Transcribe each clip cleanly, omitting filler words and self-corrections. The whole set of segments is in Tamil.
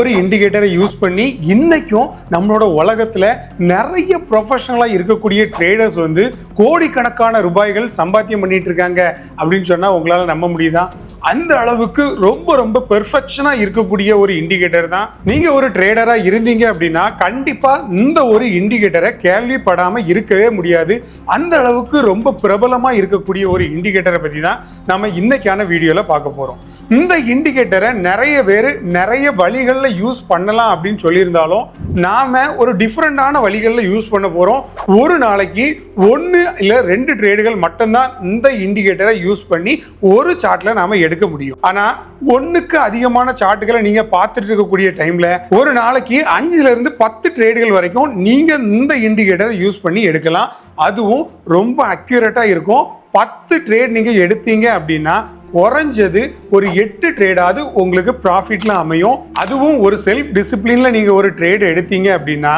ஒரு இண்டிகேட்டரை யூஸ் பண்ணி இன்னைக்கும் நம்மளோட உலகத்துல நிறைய ப்ரொஃபஷனலா இருக்கக்கூடிய ட்ரேடர்ஸ் வந்து கோடிக்கணக்கான ரூபாய்கள் சம்பாத்தியம் பண்ணிட்டு இருக்காங்க அப்படின்னு சொன்னா உங்களால நம்ப முடியுதா? அந்த அளவுக்கு ரொம்ப ரொம்ப பெர்ஃபெக்ஷனா இருக்கக்கூடிய ஒரு இண்டிகேட்டர் தான். நீங்க ஒரு ட்ரேடரா இருந்தீங்க அப்படின்னா கண்டிப்பா இந்த ஒரு இண்டிகேட்டரை கேள்விப்படாம இருக்கவே முடியாது. அந்த அளவுக்கு ரொம்ப பிரபலமா இருக்கக்கூடிய ஒரு இண்டிகேட்டரை பத்தி தான் நம்ம இன்னைக்கான வீடியோல பார்க்க போறோம். இந்த இண்டிகேட்டரை நிறைய பேர் நிறைய வழிகளில் யூஸ் பண்ணலாம் அப்படின்னு சொல்லியிருந்தாலும் நாம ஒரு டிஃப்ரெண்டான வழிகளில் யூஸ் பண்ண போறோம். ஒரு நாளைக்கு 1 இல்ல 2 ட்ரேடுகள் மட்டும்தான் இந்த இண்டிகேட்டரை யூஸ் பண்ணி ஒரு சார்ட்ல நாம எடுக்க முடியும். ஆனா 1க்கு அதிகமான சார்ட்டுகளை நீங்க பார்த்துட்டு இருக்கக்கூடிய டைம்ல ஒரு நாளைக்கு 5ல இருந்து 10 ட்ரேடுகள் வரைக்கும் நீங்க இந்த இண்டிகேட்டரை யூஸ் பண்ணி எடுக்கலாம். அதுவும் ரொம்ப அக்யூரேட்டா இருக்கும். 10 ட்ரேட் நீங்க எடுத்தீங்க அப்படின்னா குறைஞ்சது ஒரு 8 ட்ரேடாவது உங்களுக்கு ப்ராஃபிட்ல அமையும். அதுவும் ஒரு செல்ஃப் டிசிப்ளின்ல நீங்க ஒரு ட்ரேட் எடுத்தீங்க அப்படின்னா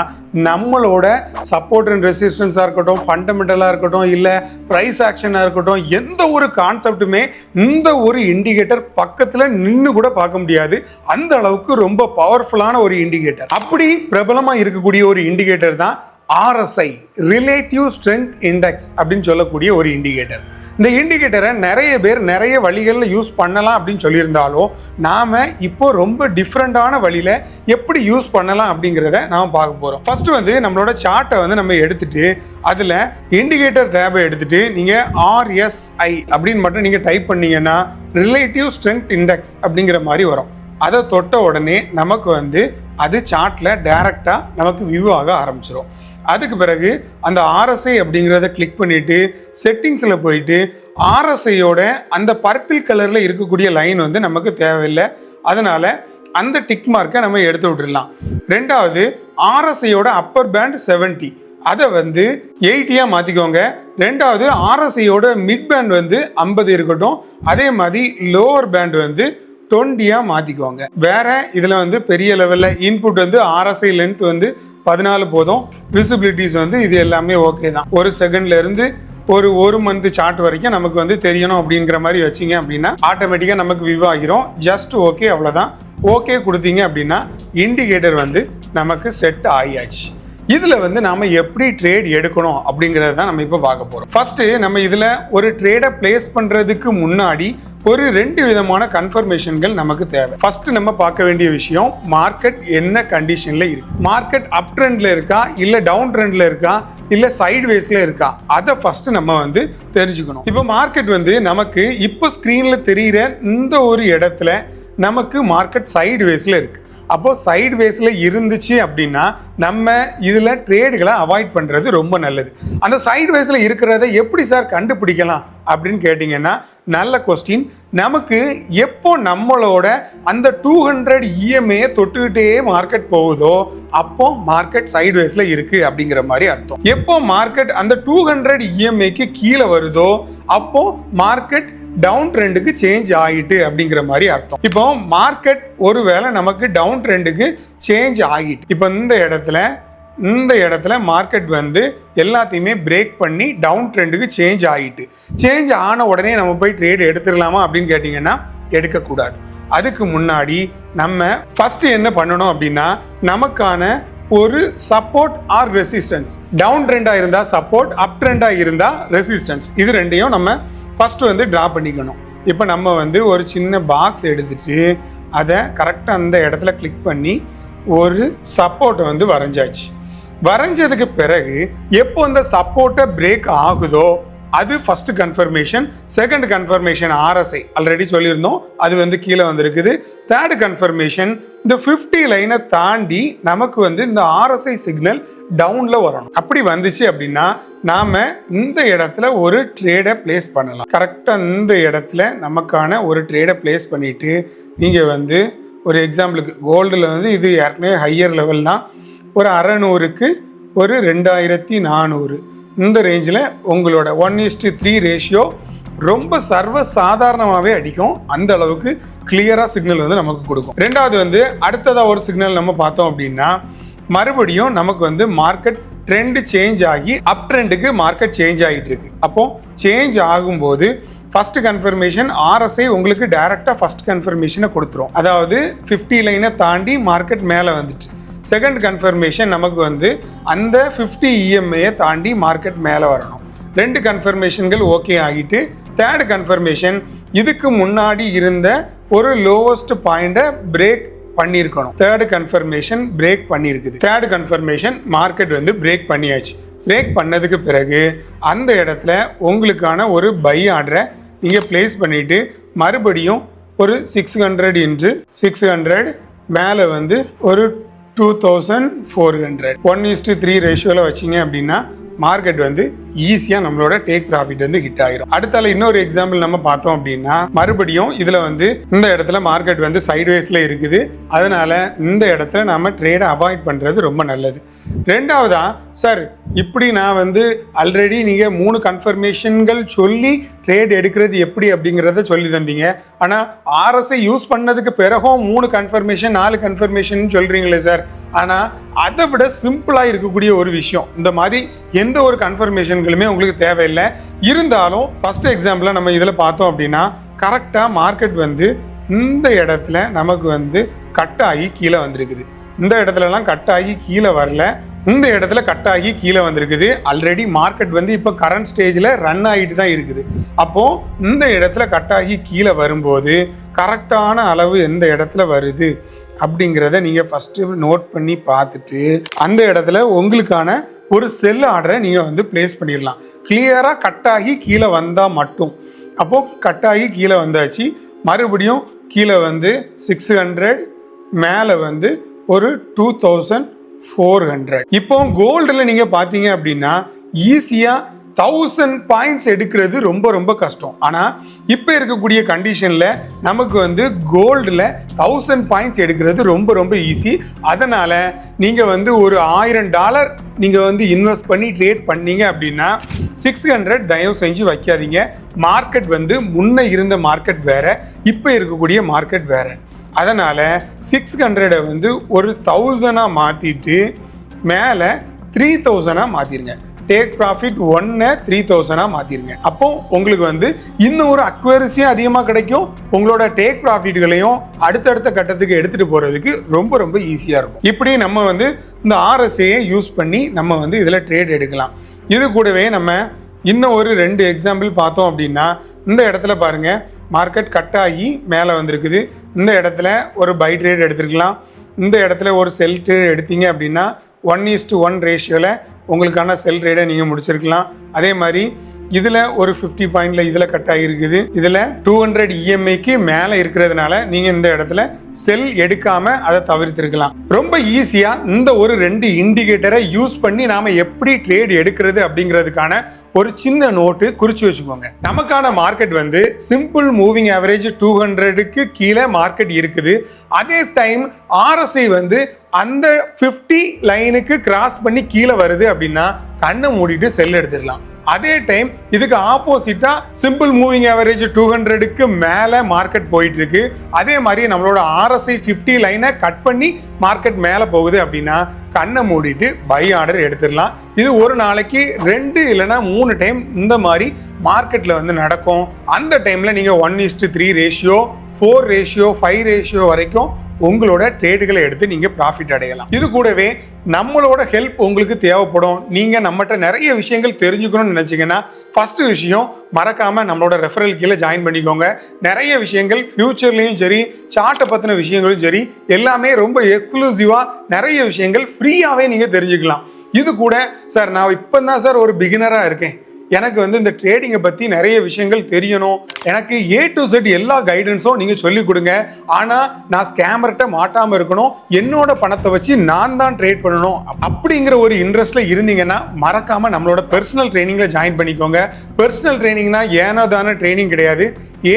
நம்மளோட சப்போர்ட் அண்ட் ரெசிஸ்டன்ஸாக இருக்கட்டும், ஃபண்டமெண்டலாக இருக்கட்டும், இல்லை ப்ரைஸ் ஆக்ஷனாக இருக்கட்டும், எந்த ஒரு கான்செப்ட்டுமே இந்த ஒரு இண்டிகேட்டர் பக்கத்தில் நின்று கூட பார்க்க முடியாது. அந்த அளவுக்கு ரொம்ப பவர்ஃபுல்லான ஒரு இண்டிகேட்டர். அப்படி பிரபலமாக இருக்கக்கூடிய ஒரு இண்டிகேட்டர் தான் RSI, ரிலேட்டிவ் ஸ்ட்ரென்த் இண்டெக்ஸ் அப்படின்னு சொல்லக்கூடிய ஒரு இண்டிகேட்டர். இந்த இண்டிகேட்டரை நிறைய பேர் நிறைய வழிகளில் யூஸ் பண்ணலாம் அப்படின்னு சொல்லியிருந்தாலும் நாம் இப்போ ரொம்ப டிஃப்ரெண்டான வழியில் எப்படி யூஸ் பண்ணலாம் அப்படிங்கிறத நாம் பார்க்க போகிறோம். ஃபர்ஸ்ட் வந்து நம்மளோட சார்ட்டை வந்து நம்ம எடுத்துட்டு அதில் இண்டிகேட்டர் டேபை எடுத்துட்டு நீங்கள் RSI அப்படின்னு மட்டும் நீங்கள் டைப் பண்ணீங்கன்னா ரிலேட்டிவ் ஸ்ட்ரென்த் இண்டெக்ஸ் அப்படிங்கிற மாதிரி வரும். அதை தொட்ட உடனே நமக்கு வந்து அது சார்ட்டில் டைரெக்டாக நமக்கு வியூ ஆக ஆரம்பிச்சிடும். அதுக்கு பிறகு அந்த RSI அப்படிங்கிறத கிளிக் பண்ணிட்டு செட்டிங்ஸில் போயிட்டு RSIயோட அந்த பர்பிள் கலரில் இருக்கக்கூடிய லைன் வந்து நமக்கு தேவையில்லை. அதனால அந்த டிக் மார்க்கை நம்ம எடுத்து விட்டுடலாம். ரெண்டாவது RSIயோட அப்பர் பேண்ட் 70, அதை வந்து 80 மாற்றிக்கோங்க. ரெண்டாவது RSIயோட மிட் பேண்ட் வந்து 50 இருக்கட்டும். அதே மாதிரி லோவர் பேண்ட் வந்து 20 மாற்றிக்கோங்க. வேற இதில் வந்து பெரிய லெவலில் இன்புட் வந்து RSI லென்த் வந்து 14 போதும். விசிபிலிட்டிஸ் வந்து இது எல்லாமே ஓகே தான். ஒரு செகண்ட்ல இருந்து ஒரு மந்த் சார்ட் வரைக்கும் நமக்கு வந்து தெரியணும் அப்படிங்கிற மாதிரி வச்சிங்க அப்படின்னா ஆட்டோமேட்டிக்காக நமக்கு வியூ ஆகிரும். ஜஸ்ட் ஓகே, அவ்வளோதான். ஓகே கொடுத்தீங்க அப்படின்னா இண்டிகேட்டர் வந்து நமக்கு செட் ஆகியாச்சு. இதில் வந்து நாம் எப்படி ட்ரேட் எடுக்கணும் அப்படிங்கிறத தான் நம்ம இப்போ பார்க்க போகிறோம். ஃபர்ஸ்ட்டு நம்ம இதில் ஒரு ட்ரேடை பிளேஸ் பண்ணுறதுக்கு முன்னாடி ஒரு 2 விதமான கன்ஃபர்மேஷன்கள் நமக்கு தேவை. ஃபர்ஸ்ட் நம்ம பார்க்க வேண்டிய விஷயம், மார்க்கெட் என்ன கண்டிஷன்ல இருக்கு. மார்க்கெட் அப் ட்ரெண்ட்ல இருக்கா, இல்ல டவுன் ட்ரெண்ட்ல இருக்கா, இல்ல சைட் வேஸ்ல இருக்கா, அதை ஃபர்ஸ்ட் நம்ம வந்து தெரிஞ்சுக்கணும். இப்போ மார்க்கெட் வந்து நமக்கு இப்போ ஸ்கிரீன்ல தெரிகிற இந்த ஒரு இடத்துல நமக்கு மார்க்கெட் சைடு வேஸ்ல இருக்கு. அப்போ சைடு வேஸ்ல இருந்துச்சு அப்படின்னா நம்ம இதில் ட்ரேடுகளை அவாய்ட் பண்ணுறது ரொம்ப நல்லது. அந்த சைடு வேஸ்ல இருக்கிறத எப்படி சார் கண்டுபிடிக்கலாம் அப்படின்னு கேட்டிங்கன்னா நல்ல கொஸ்டின். நமக்கு எப்போ நம்மளோட அந்த 200 EMA தொட்டுக்கிட்டே மார்க்கெட் போகுதோ அப்போ மார்க்கெட் சைடு வேஸ்ல இருக்கு அப்படிங்கிற மாதிரி அர்த்தம். எப்போ மார்க்கெட் அந்த 200 EMAக்கு கீழே வருதோ அப்போ மார்க்கெட் டவுன் ட்ரெண்டுக்கு சேஞ்ச் ஆகிட்டு அப்படிங்கிற மாதிரி அர்த்தம். இப்போ மார்க்கெட் ஒருவேளை நமக்கு டவுன் ட்ரெண்டுக்கு சேஞ்ச் ஆகிட்டு இப்போ இந்த இடத்துல மார்க்கெட் வந்து எல்லாத்தையுமே பிரேக் பண்ணி டவுன் ட்ரெண்டுக்கு சேஞ்ச் ஆகிட்டு, சேஞ்ச் ஆன உடனே நம்ம போய் ட்ரேட் எடுத்துடலாமா அப்படின்னு கேட்டிங்கன்னா எடுக்கக்கூடாது. அதுக்கு முன்னாடி நம்ம ஃபர்ஸ்ட் என்ன பண்ணணும் அப்படின்னா நமக்கான ஒரு சப்போர்ட் ஆர் ரெசிஸ்டன்ஸ், டவுன் ட்ரெண்டாக இருந்தால் சப்போர்ட், அப் ட்ரெண்டாக இருந்தால் ரெசிஸ்டன்ஸ், இது ரெண்டையும் நம்ம ஃபர்ஸ்ட் வந்து ட்ரா பண்ணிக்கணும். இப்போ நம்ம வந்து ஒரு சின்ன பாக்ஸ் எடுத்துட்டு அதை கரெக்டாக அந்த இடத்துல கிளிக் பண்ணி ஒரு சப்போர்ட்டை வந்து வரைஞ்சாச்சு. வரைஞ்சதுக்கு பிறகு எப்போ இந்த சப்போர்ட்டை பிரேக் ஆகுதோ அது first confirmation. Second confirmation RSI already சொல்லியிருந்தோம், அது வந்து கீழே வந்திருக்குது. தேர்ட் கன்ஃபர்மேஷன் இந்த 50 லைனை தாண்டி நமக்கு வந்து இந்த RSI சிக்னல் டவுன்ல வரணும். அப்படி வந்துச்சு அப்படின்னா நாம இந்த இடத்துல ஒரு ட்ரேடை பிளேஸ் பண்ணலாம். கரெக்டாக இந்த இடத்துல நமக்கான ஒரு ட்ரேடை பிளேஸ் பண்ணிட்டு நீங்கள் வந்து ஒரு எக்ஸாம்பிளுக்கு கோல்டில் வந்து இது ஏற்கனவே ஹையர் லெவல் தான், ஒரு 600க்கு ஒரு 2400 இந்த ரேஞ்சில் உங்களோட 1:3 ரேஷியோ ரொம்ப சர்வ சாதாரணமாகவே அடிக்கும். அந்த அளவுக்கு கிளியராக சிக்னல் வந்து நமக்கு கொடுக்கும். ரெண்டாவது வந்து அடுத்ததாக ஒரு சிக்னல் நம்ம பார்த்தோம் அப்படின்னா மறுபடியும் நமக்கு வந்து மார்க்கெட் ட்ரெண்ட் சேஞ்ச் ஆகி அப் ட்ரெண்டுக்கு மார்க்கெட் சேஞ்ச் ஆகிட்டு இருக்கு. அப்போ சேஞ்ச் ஆகும்போது ஃபர்ஸ்ட் கன்ஃபர்மேஷன் RSI உங்களுக்கு டைரக்டா ஃபர்ஸ்ட் கன்ஃபர்மேஷனை கொடுத்துரும். அதாவது 50 லைனை தாண்டி மார்க்கெட் மேலே வந்துச்சு. செகண்ட் கன்ஃபர்மேஷன் நமக்கு வந்து அந்த 50 EMA தாண்டி மார்க்கெட் மேலே வரணும். 2 கன்ஃபர்மேஷன்கள் ஓகே ஆகிட்டு தேர்ட் கன்ஃபர்மேஷன் இதுக்கு முன்னாடி இருந்த ஒரு லோவஸ்ட் பாயிண்டை பிரேக் பண்ணியிருக்கணும். தேர்ட் கன்ஃபர்மேஷன் பிரேக் பண்ணியிருக்குது. தேர்ட் கன்ஃபர்மேஷன் மார்க்கெட் வந்து பிரேக் பண்ணியாச்சு. பிரேக் பண்ணதுக்கு பிறகு அந்த இடத்துல உங்களுக்கான ஒரு பை ஆர்டரை நீங்கள் பிளேஸ் பண்ணிவிட்டு மறுபடியும் ஒரு 600 into 600 மேலே வந்து ஒரு 2400 1:3 ரேஷியோவில் வச்சிங்க அப்படின்னா மார்க்கெட் வந்து ஈஸியாக நம்மளோட டேக் ப்ராஃபிட் வந்து ஹிட் ஆயிரும். அடுத்தால இன்னொரு எக்ஸாம்பிள் நம்ம பார்த்தோம் அப்படின்னா மறுபடியும் இதில் வந்து இந்த இடத்துல மார்க்கெட் வந்து சைட்வேஸில் இருக்குது. அதனால இந்த இடத்துல நம்ம ட்ரேடை அவாய்ட் பண்ணுறது ரொம்ப நல்லது. ரெண்டாவதா சார் இப்படி நான் வந்து ஆல்ரெடி நீங்கள் 3 கன்ஃபர்மேஷன்கள் சொல்லி ட்ரேட் எடுக்கிறது எப்படி அப்படிங்கிறத சொல்லி தந்தீங்க. ஆனால் RSI யூஸ் பண்ணதுக்கு பிறகும் 3 கன்ஃபர்மேஷன் 4 கன்ஃபர்மேஷன் சொல்கிறீங்களே சார். ஆனால் அதை விட சிம்பிளாக இருக்கக்கூடிய ஒரு விஷயம், இந்த மாதிரி எந்த ஒரு கன்ஃபர்மேஷன்களுமே உங்களுக்கு தேவையில்லை. இருந்தாலும் ஃபர்ஸ்ட் எக்ஸாம்பிளாக நம்ம இதில் பார்த்தோம் அப்படின்னா கரெக்டாக மார்க்கெட் வந்து இந்த இடத்துல நமக்கு வந்து கட் ஆகி கீழே வந்திருக்குது. இந்த இடத்துலலாம் கட் ஆகி கீழே வரல, இந்த இடத்துல கட் ஆகி கீழே வந்திருக்குது. ஆல்ரெடி மார்க்கெட் வந்து இப்போ கரண்ட் ஸ்டேஜில் ரன் ஆகிட்டு தான் இருக்குது. அப்போது இந்த இடத்துல கட் ஆகி கீழே வரும்போது கரெக்டான அளவு எந்த இடத்துல வருது அப்படிங்கிறத நீங்கள் ஃபஸ்ட்டு நோட் பண்ணி பார்த்துட்டு அந்த இடத்துல உங்களுக்கான ஒரு செல் ஆர்டரை நீங்கள் வந்து பிளேஸ் பண்ணிடலாம். கிளியராக கட் ஆகி கீழே வந்தால் மட்டும். அப்போது கட் ஆகி கீழே வந்தாச்சு. மறுபடியும் கீழே வந்து 600 மேலே வந்து ஒரு 2400. இப்போ கோல்டில் நீங்கள் பார்த்தீங்க அப்படின்னா ஈஸியாக 1000 பாயிண்ட்ஸ் எடுக்கிறது ரொம்ப ரொம்ப கஷ்டம். ஆனால் இப்போ இருக்கக்கூடிய கண்டிஷனில் நமக்கு வந்து கோல்டில் 1000 பாயிண்ட்ஸ் எடுக்கிறது ரொம்ப ரொம்ப ஈஸி. அதனால் நீங்கள் வந்து ஒரு $1000 நீங்கள் வந்து இன்வெஸ்ட் பண்ணி ட்ரேட் பண்ணீங்க அப்படின்னா 600 தயவு செஞ்சு வைக்காதீங்க. மார்க்கெட் வந்து முன்ன இருந்த மார்க்கெட் வேறு, இப்போ இருக்கக்கூடிய மார்க்கெட் வேறு. அதனால் 600 வந்து ஒரு 1000 மாற்றிட்டு மேலே 3000 மாற்றிருங்க. Take profit 1 3000 மாற்றிருங்க. அப்போ உங்களுக்கு வந்து இன்னும் ஒரு அக்யூரசியும் அதிகமாக கிடைக்கும். உங்களோட டேக் ப்ராஃபிட்களையும் அடுத்தடுத்த கட்டத்துக்கு எடுத்துகிட்டு போகிறதுக்கு ரொம்ப ரொம்ப ஈஸியாக இருக்கும். இப்படி நம்ம வந்து இந்த RSIயை யூஸ் பண்ணி நம்ம வந்து இதில் ட்ரேட் எடுக்கலாம். இது கூடவே நம்ம இன்னும் ஒரு 2 எக்ஸாம்பிள் பார்த்தோம் அப்படின்னா இந்த இடத்துல பாருங்கள் மார்க்கெட் கட் ஆகி மேலே வந்திருக்குது. இந்த இடத்துல ஒரு பை ட்ரேட் எடுத்துருக்கலாம். இந்த இடத்துல ஒரு செல் ட்ரேட் எடுத்தீங்க அப்படின்னா 1:1 ரேஷியோவில் உங்களுக்கான செல் ட்ரேடை நீங்கள் முடிச்சிருக்கலாம். அதே மாதிரி இதில் ஒரு 50 பாயிண்டில் இதில் கட் ஆகிருக்குது. இதில் 200 EMAக்கு மேலே இருக்கிறதுனால நீங்கள் இந்த இடத்துல செல் எடுக்காமல் அதை தவிர்த்திருக்கலாம். ரொம்ப ஈஸியாக இந்த ஒரு 2 இண்டிகேட்டரை யூஸ் பண்ணி நாம் எப்படி ட்ரேட் எடுக்கிறது அப்படிங்கிறதுக்கான ஒரு சின்ன நோட்டு குறித்து வச்சுக்கோங்க. நமக்கான மார்க்கெட் வந்து சிம்பிள் மூவிங் ஆவரேஜ் 200க்கு கீழே மார்க்கெட் இருக்குது. அதே டைம் RSI வந்து அந்த 50 லைனுக்கு கிராஸ் பண்ணி கீழே வருது அப்படின்னா கண்ணை மூடிட்டு செல் எடுத்துடலாம். அதே டைம் இதுக்கு ஆப்போசிட்டா சிம்பிள் மூவிங் ஆவரேஜ் 200க்கு மேலே மார்க்கெட் போயிட்டு இருக்கு. அதே மாதிரி நம்மளோட RSI 50 லைனை கட் பண்ணி மார்க்கெட் மேலே போகுது அப்படின்னா கண்ணை மூடிட்டு பை ஆர்டர் எடுத்துடலாம். இது ஒரு நாளைக்கு 2 இல்லைன்னா 3 டைம் இந்த மாதிரி மார்க்கெட்டில் வந்து நடக்கும். அந்த டைமில் நீங்கள் 1:3 ரேஷியோ 4 ரேஷியோ 5 ரேஷியோ வரைக்கும் உங்களோட ட்ரேடுகளை எடுத்து நீங்கள் ப்ராஃபிட் அடையலாம். இது கூடவே நம்மளோட ஹெல்ப் உங்களுக்கு தேவைப்படும். நீங்கள் நம்மகிட்ட நிறைய விஷயங்கள் தெரிஞ்சுக்கணும்னு நினச்சிங்கன்னா ஃபஸ்ட்டு விஷயம் மறக்காமல் நம்மளோட ரெஃபரல் கீழே ஜாயின் பண்ணிக்கோங்க. நிறைய விஷயங்கள் ஃப்யூச்சர்லேயும் சரி சார்ட்டை பற்றின விஷயங்களும் சரி எல்லாமே ரொம்ப எக்ஸ்க்ளூசிவாக நிறைய விஷயங்கள் ஃப்ரீயாகவே நீங்கள் தெரிஞ்சுக்கலாம். இது கூட சார் நான் இப்போ தான் சார் ஒரு பிகினராக இருக்கேன், எனக்கு வந்து இந்த ட்ரேடிங்கை பற்றி நிறைய விஷயங்கள் தெரியணும், எனக்கு A to Z எல்லா கைடன்ஸும் நீங்கள் சொல்லிக் கொடுங்க, ஆனால் நான் ஸ்கேமர்கிட்ட மாட்டாமல் இருக்கணும், என்னோட பணத்தை வச்சு நான் தான் ட்ரேட் பண்ணணும் அப்படிங்கிற ஒரு இன்ட்ரெஸ்ட்டில் இருந்தீங்கன்னா மறக்காமல் நம்மளோட பர்சனல் ட்ரைனிங்கில் ஜாயின் பண்ணிக்கோங்க. பர்சனல் ட்ரைனிங்னா ஏனோ தானே ட்ரைனிங் கிடையாது.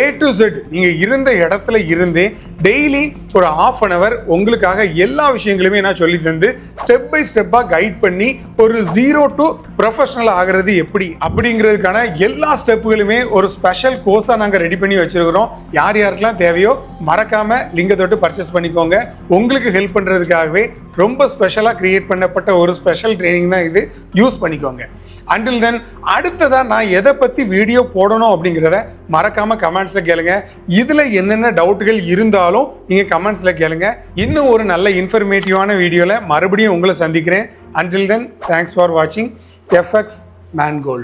A to Z நீங்கள் இருந்த இடத்துல இருந்தே டெய்லி ஒரு ½ an hour உங்களுக்காக எல்லா விஷயங்களுமே நான் சொல்லி தந்து ஸ்டெப் பை ஸ்டெப்பாக கைட் பண்ணி ஒரு 0 to ப்ரொஃபஷனல் ஆகிறது எப்படி அப்படிங்கிறதுக்கான எல்லா ஸ்டெப்புகளுமே ஒரு ஸ்பெஷல் கோர்ஸாக நாங்கள் ரெடி பண்ணி வச்சிருக்கிறோம். யார் யாருக்கெல்லாம் தேவையோ மறக்காம லிங்கை தொட்டு பர்ச்சேஸ் பண்ணிக்கோங்க. உங்களுக்கு ஹெல்ப் பண்ணுறதுக்காகவே ரொம்ப ஸ்பெஷலாக கிரியேட் பண்ணப்பட்ட ஒரு ஸ்பெஷல் ட்ரைனிங் தான் இது, யூஸ் பண்ணிக்கோங்க. அண்டில் தென் அடுத்ததா நான் எதை பத்தி வீடியோ போடணும் அப்படிங்கிறத மறக்காம கமெண்ட்ஸ்ல கேளுங்க. இதுல என்னென்ன டவுட்டுகள் இருந்தாலும் நீங்க கமெண்ட்ஸ்ல கேளுங்க. இன்னும் ஒரு நல்ல இன்ஃபர்மேட்டிவான வீடியோல மறுபடியும் உங்களை சந்திக்கிறேன். அண்டில் தென் தேங்க்ஸ் ஃபார் வாட்சிங் FX Mangold.